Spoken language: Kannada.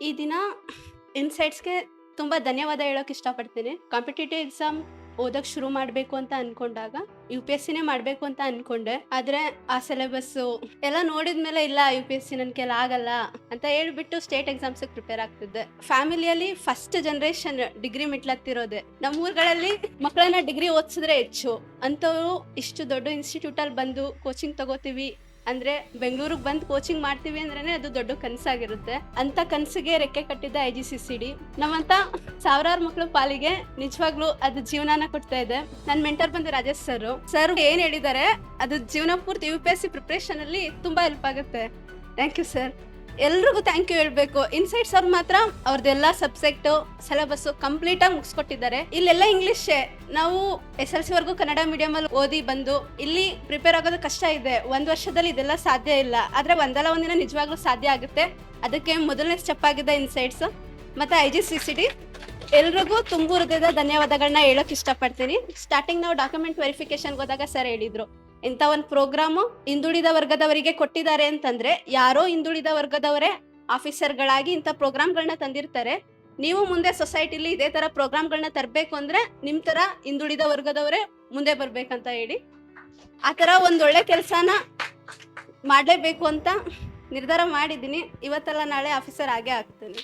ಈ ದಿನ ಇನ್ಸೈಟ್ಸ್‌ಗೆ ತುಂಬ ಧನ್ಯವಾದ ಹೇಳೋಕೆ ಇಷ್ಟಪಡ್ತೀನಿ. ಕಾಂಪಿಟೇಟಿವ್ ಎಕ್ಸಾಮ್ ಓದೋಕೆ ಶುರು ಮಾಡಬೇಕು ಅಂತ ಅನ್ಕೊಂಡಾಗ ಯು-ಪಿ-ಎಸ್-ಸಿನೇ ಮಾಡಬೇಕು ಅಂತ ಅನ್ಕೊಂಡೆ. ಆದರೆ ಆ ಸಿಲೆಬಸ್ಸು ಎಲ್ಲ ನೋಡಿದ್ಮೇಲೆ ಇಲ್ಲ ಯು-ಪಿ-ಎಸ್-ಸಿ ನನ್ನ ಕೈಲಿ ಆಗಲ್ಲ ಅಂತ ಹೇಳ್ಬಿಟ್ಟು ಸ್ಟೇಟ್ ಎಕ್ಸಾಮ್ಸಿಗೆ ಪ್ರಿಪೇರ್ ಆಗ್ತಿದ್ದೆ. ಫ್ಯಾಮಿಲಿಯಲ್ಲಿ ಫಸ್ಟ್ ಜನರೇಷನ್ ಡಿಗ್ರಿ ಮಿಟ್ಲತ್ತಿರೋದೆ. ನಮ್ಮೂರುಗಳಲ್ಲಿ ಮಕ್ಕಳನ್ನ ಡಿಗ್ರಿ ಓದಿಸಿದ್ರೆ ಹೆಚ್ಚು. ಅಂಥವ್ರು ಇಷ್ಟು ದೊಡ್ಡ ಇನ್ಸ್ಟಿಟ್ಯೂಟಲ್ಲಿ ಬಂದು ಕೋಚಿಂಗ್ ತಗೋತೀವಿ ಅಂದ್ರೆ ಬೆಂಗಳೂರಿಗೆ ಬಂದು ಕೋಚಿಂಗ್ ಮಾಡ್ತೀವಿ ಅಂದ್ರೇನೆ ಅದು ದೊಡ್ಡ ಕನಸಾಗಿರುತ್ತೆ. ಅಂತ ಕನಸಿಗೆ ರೆಕ್ಕೆ ಕಟ್ಟಿದ್ದ IGCCD ನಮ್ಮಂತ ಸಾವಿರಾರು ಮಕ್ಕಳು ಪಾಲಿಗೆ ನಿಜವಾಗ್ಲೂ ಅದು ಜೀವನಾನ ಕೊಡ್ತಾ ಇದೆ. ನನ್ನ ಮೆಂಟರ್ ಬಂದು ರಾಜೇಶ್ ಸರ್ ಏನ್ ಹೇಳಿದ್ದಾರೆ ಅದು ಜೀವನ ಪೂರ್ತಿ UPSC ಪ್ರಿಪ್ರೇಷನ್ ಅಲ್ಲಿ ತುಂಬಾ ಹೆಲ್ಪ್ ಆಗುತ್ತೆ. Thank you sir. ಎಲ್ರಿಗೂ ಥ್ಯಾಂಕ್ ಯು ಹೇಳ್ಬೇಕು. ಇನ್ಸೈಟ್ಸ್ ಅವ್ರು ಮಾತ್ರ ಅವ್ರದ್ದೆಲ್ಲ ಸಬ್ಜೆಕ್ಟು ಸಿಲೆಬಸ್ಸು ಕಂಪ್ಲೀಟಾಗಿ ಮುಗಿಸ್ಕೊಟ್ಟಿದ್ದಾರೆ. ಇಲ್ಲೆಲ್ಲ ಇಂಗ್ಲೀಷೇ. ನಾವು SLC ವರೆಗೂ ಕನ್ನಡ ಮೀಡಿಯಮಲ್ಲಿ ಓದಿ ಬಂದು ಇಲ್ಲಿ ಪ್ರಿಪೇರ್ ಆಗೋದು ಕಷ್ಟ ಇದೆ. ಒಂದು ವರ್ಷದಲ್ಲಿ ಇದೆಲ್ಲ ಸಾಧ್ಯ ಇಲ್ಲ. ಆದರೆ ಒಂದಲ್ಲ ಒಂದಿನ ನಿಜವಾಗ್ಲೂ ಸಾಧ್ಯ ಆಗುತ್ತೆ. ಅದಕ್ಕೆ ಮೊದಲನೇ ಸ್ಟೆಪ್ ಆಗಿದೆ ಇನ್ಸೈಟ್ಸ್ ಮತ್ತು IGCCD. ಎಲ್ರಿಗೂ ತುಂಬು ಹೃದಯದ ಧನ್ಯವಾದಗಳನ್ನ ಹೇಳೋಕೆ ಇಷ್ಟಪಡ್ತೀನಿ. ಸ್ಟಾರ್ಟಿಂಗ್ ನಾವು ಡಾಕ್ಯುಮೆಂಟ್ ವೆರಿಫಿಕೇಶನ್ಗೆ ಹೋದಾಗ ಸರ್ ಹೇಳಿದ್ರು ಇಂಥ ಒಂದು ಪ್ರೋಗ್ರಾಮು ಹಿಂದುಳಿದ ವರ್ಗದವರಿಗೆ ಕೊಟ್ಟಿದ್ದಾರೆ ಅಂತಂದ್ರೆ ಯಾರೋ ಹಿಂದುಳಿದ ವರ್ಗದವರೇ ಆಫೀಸರ್ಗಳಾಗಿ ಇಂಥ ಪ್ರೋಗ್ರಾಮ್ಗಳನ್ನ ತಂದಿರ್ತಾರೆ. ನೀವು ಮುಂದೆ ಸೊಸೈಟಿಲಿ ಇದೇ ಥರ ಪ್ರೋಗ್ರಾಮ್ಗಳನ್ನ ತರಬೇಕು ಅಂದರೆ ನಿಮ್ಮ ಥರ ಹಿಂದುಳಿದ ವರ್ಗದವರೇ ಮುಂದೆ ಬರಬೇಕಂತ ಹೇಳಿ ಆ ಥರ ಒಂದೊಳ್ಳೆ ಕೆಲಸನ ಮಾಡಲೇಬೇಕು ಅಂತ ನಿರ್ಧಾರ ಮಾಡಿದ್ದೀನಿ. ಇವತ್ತಲ್ಲ ನಾಳೆ ಆಫೀಸರ್ ಆಗೇ ಆಗ್ತೀನಿ.